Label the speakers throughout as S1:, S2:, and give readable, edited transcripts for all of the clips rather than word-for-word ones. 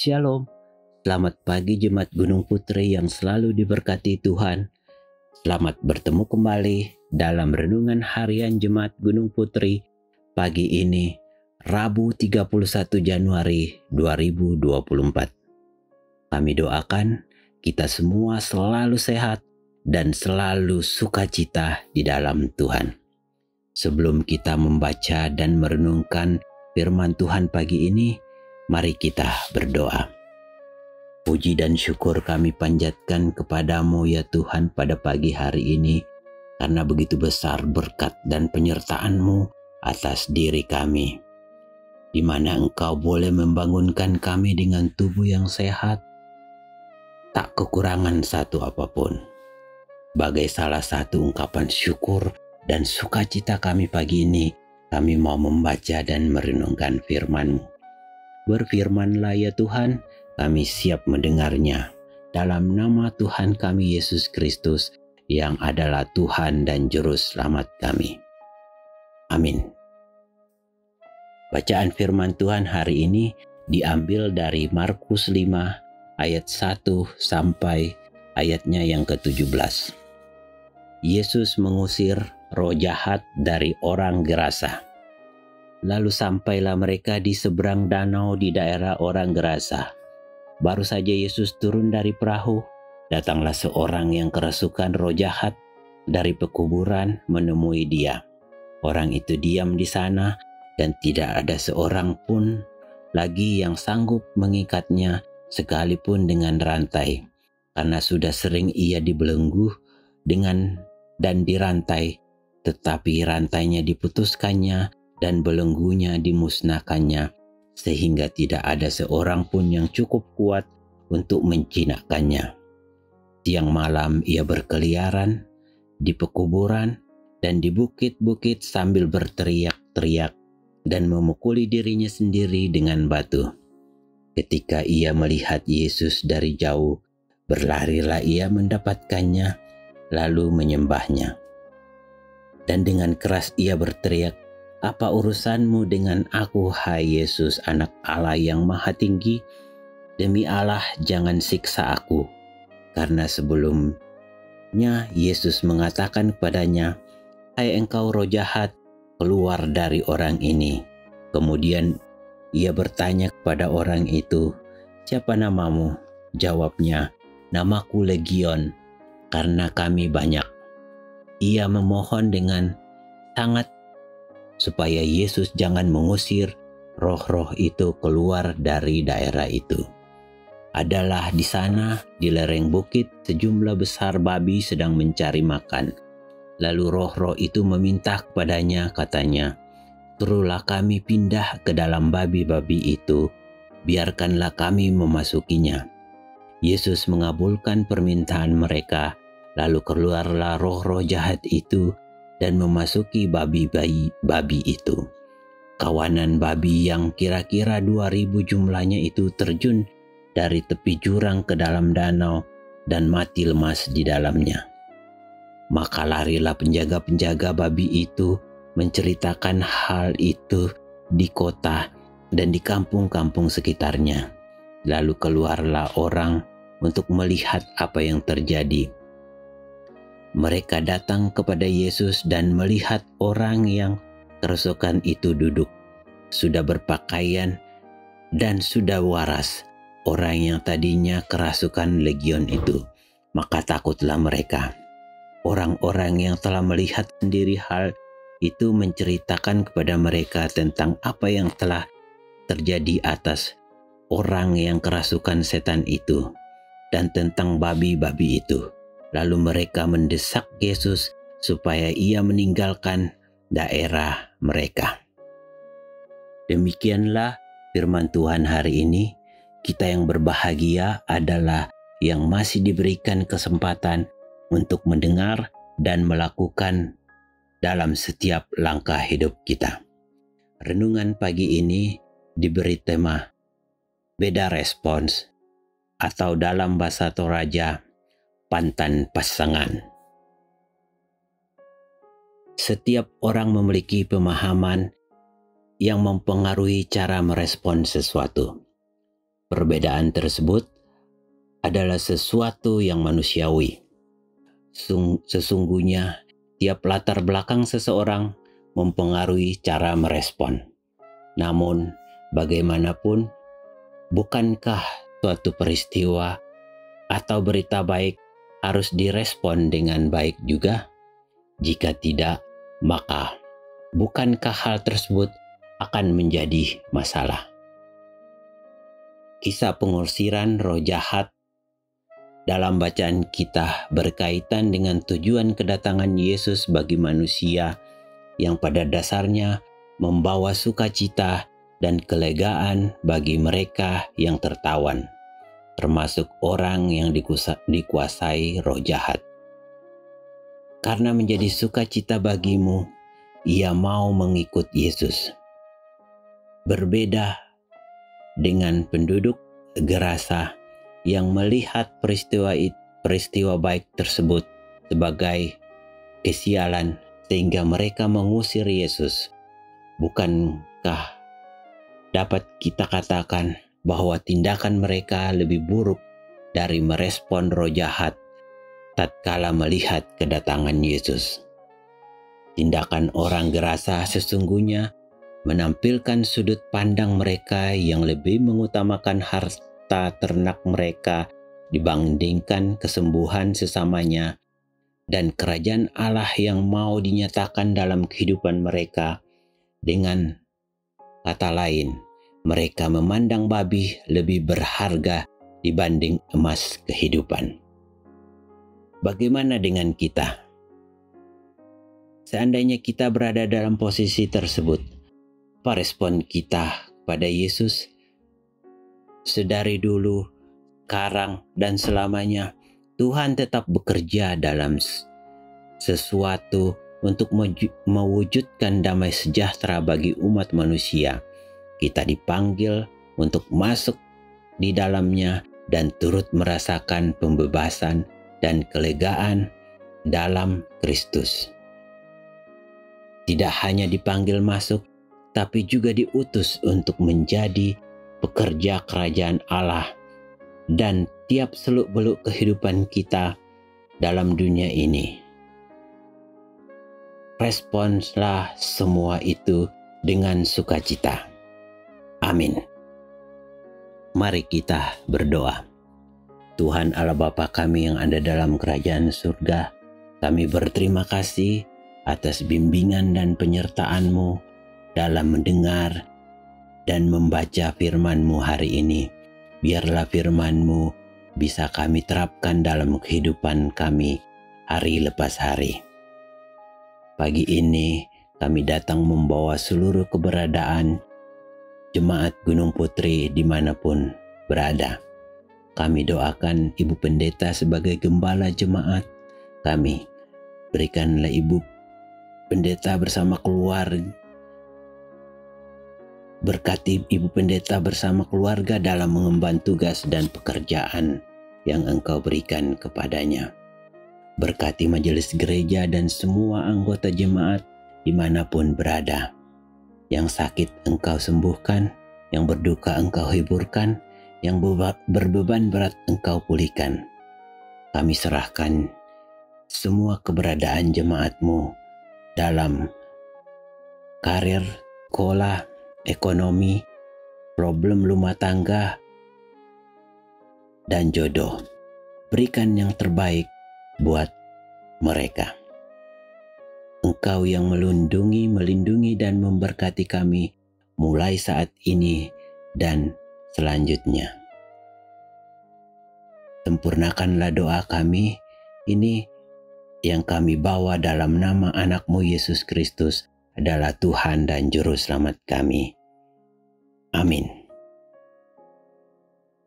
S1: Shalom, selamat pagi Jemaat Gunung Putri yang selalu diberkati Tuhan. Selamat bertemu kembali dalam Renungan Harian Jemaat Gunung Putri pagi ini, Rabu 31 Januari 2024. Kami doakan kita semua selalu sehat dan selalu sukacita di dalam Tuhan. Sebelum kita membaca dan merenungkan firman Tuhan pagi ini, mari kita berdoa. Puji dan syukur kami panjatkan kepadamu ya Tuhan pada pagi hari ini, karena begitu besar berkat dan penyertaan-Mu atas diri kami, di mana Engkau boleh membangunkan kami dengan tubuh yang sehat, tak kekurangan satu apapun. Bagai salah satu ungkapan syukur dan sukacita kami pagi ini, kami mau membaca dan merenungkan firman-Mu. Berfirmanlah ya Tuhan, kami siap mendengarnya. Dalam nama Tuhan kami Yesus Kristus, yang adalah Tuhan dan Juru Selamat kami. Amin. Bacaan firman Tuhan hari ini diambil dari Markus 5 ayat 1 sampai ayatnya yang ke-17. Yesus mengusir roh jahat dari orang Gerasa. Lalu sampailah mereka di seberang danau di daerah orang Gerasa. Baru saja Yesus turun dari perahu, datanglah seorang yang kerasukan roh jahat dari pekuburan menemui dia. Orang itu diam di sana dan tidak ada seorang pun lagi yang sanggup mengikatnya sekalipun dengan rantai, karena sudah sering ia dibelenggu dan dirantai, tetapi rantainya diputuskannya dan belenggunya dimusnahkannya, sehingga tidak ada seorang pun yang cukup kuat untuk menjinakkannya. Siang malam ia berkeliaran di pekuburan dan di bukit-bukit sambil berteriak-teriak dan memukuli dirinya sendiri dengan batu. Ketika ia melihat Yesus dari jauh, berlarilah ia mendapatkannya, lalu menyembahnya. Dan dengan keras ia berteriak, "Apa urusanmu dengan aku, hai Yesus, Anak Allah yang Maha Tinggi? Demi Allah, jangan siksa aku." Karena sebelumnya Yesus mengatakan kepadanya, "Hai engkau roh jahat, keluar dari orang ini." Kemudian ia bertanya kepada orang itu, "Siapa namamu?" Jawabnya, "Namaku Legion, karena kami banyak." Ia memohon dengan sangat supaya Yesus jangan mengusir roh-roh itu keluar dari daerah itu. Adalah di sana, di lereng bukit, sejumlah besar babi sedang mencari makan. Lalu roh-roh itu meminta kepadanya, katanya, "Suruhlah kami pindah ke dalam babi-babi itu, biarkanlah kami memasukinya." Yesus mengabulkan permintaan mereka, lalu keluarlah roh-roh jahat itu dan memasuki babi itu. Kawanan babi yang kira-kira 2.000 jumlahnya itu terjun dari tepi jurang ke dalam danau dan mati lemas di dalamnya. Maka larilah penjaga-penjaga babi itu menceritakan hal itu di kota dan di kampung-kampung sekitarnya. Lalu keluarlah orang untuk melihat apa yang terjadi. Mereka datang kepada Yesus dan melihat orang yang kerasukan itu duduk, sudah berpakaian dan sudah waras, orang yang tadinya kerasukan legion itu. Maka takutlah mereka. Orang-orang yang telah melihat sendiri hal itu menceritakan kepada mereka tentang apa yang telah terjadi atas orang yang kerasukan setan itu dan tentang babi-babi itu. Lalu mereka mendesak Yesus supaya ia meninggalkan daerah mereka. Demikianlah firman Tuhan hari ini. Kita yang berbahagia adalah yang masih diberikan kesempatan untuk mendengar dan melakukan dalam setiap langkah hidup kita. Renungan pagi ini diberi tema Beda Respons, atau dalam bahasa Toraja, pantan pasangan. Setiap orang memiliki pemahaman yang mempengaruhi cara merespon sesuatu. Perbedaan tersebut adalah sesuatu yang manusiawi. Sesungguhnya tiap latar belakang seseorang mempengaruhi cara merespon. Namun, bagaimanapun, bukankah suatu peristiwa atau berita baik harus direspon dengan baik juga? Jika tidak, maka bukankah hal tersebut akan menjadi masalah? Kisah pengusiran roh jahat dalam bacaan kita berkaitan dengan tujuan kedatangan Yesus bagi manusia yang pada dasarnya membawa sukacita dan kelegaan bagi mereka yang tertawan, termasuk orang yang dikuasai roh jahat. Karena menjadi sukacita bagimu, ia mau mengikut Yesus. Berbeda dengan penduduk Gerasa yang melihat peristiwa baik tersebut sebagai kesialan sehingga mereka mengusir Yesus. Bukankah dapat kita katakan bahwa tindakan mereka lebih buruk dari merespon roh jahat tatkala melihat kedatangan Yesus? Tindakan orang Gerasa sesungguhnya menampilkan sudut pandang mereka yang lebih mengutamakan harta ternak mereka dibandingkan kesembuhan sesamanya dan kerajaan Allah yang mau dinyatakan dalam kehidupan mereka. Dengan kata lain, mereka memandang babi lebih berharga dibanding emas kehidupan. Bagaimana dengan kita? Seandainya kita berada dalam posisi tersebut, apa respon kita pada Yesus? Sedari dulu, sekarang, dan selamanya, Tuhan tetap bekerja dalam sesuatu untuk mewujudkan damai sejahtera bagi umat manusia. Kita dipanggil untuk masuk di dalamnya dan turut merasakan pembebasan dan kelegaan dalam Kristus. Tidak hanya dipanggil masuk, tapi juga diutus untuk menjadi pekerja kerajaan Allah dan tiap seluk-beluk kehidupan kita dalam dunia ini. Responslah semua itu dengan sukacita. Amin. Mari kita berdoa. Tuhan Allah Bapa kami yang ada dalam kerajaan surga, kami berterima kasih atas bimbingan dan penyertaan-Mu dalam mendengar dan membaca firman-Mu hari ini. Biarlah firman-Mu bisa kami terapkan dalam kehidupan kami hari lepas hari. Pagi ini kami datang membawa seluruh keberadaan Jemaat Gunung Putri dimanapun berada. Kami doakan Ibu Pendeta sebagai gembala jemaat kami. Berikanlah Ibu Pendeta bersama keluarga. Berkati Ibu Pendeta bersama keluarga dalam mengemban tugas dan pekerjaan yang Engkau berikan kepadanya. Berkati majelis gereja dan semua anggota jemaat dimanapun berada. Yang sakit Engkau sembuhkan, yang berduka Engkau hiburkan, yang berbeban berat Engkau pulihkan. Kami serahkan semua keberadaan jemaat-Mu dalam karir, sekolah, ekonomi, problem rumah tangga, dan jodoh. Berikan yang terbaik buat mereka. Engkau yang melindungi dan memberkati kami mulai saat ini dan selanjutnya. Sempurnakanlah doa kami ini yang kami bawa dalam nama anak-Mu Yesus Kristus adalah Tuhan dan Juru Selamat kami. Amin.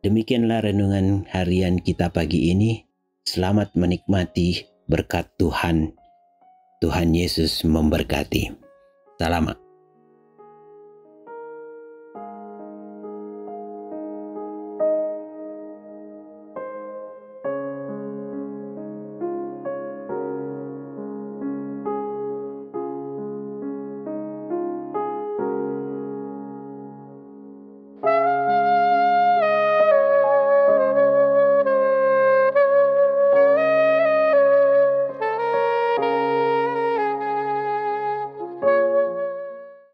S1: Demikianlah renungan harian kita pagi ini. Selamat menikmati berkat Tuhan. Tuhan Yesus memberkati. Salam.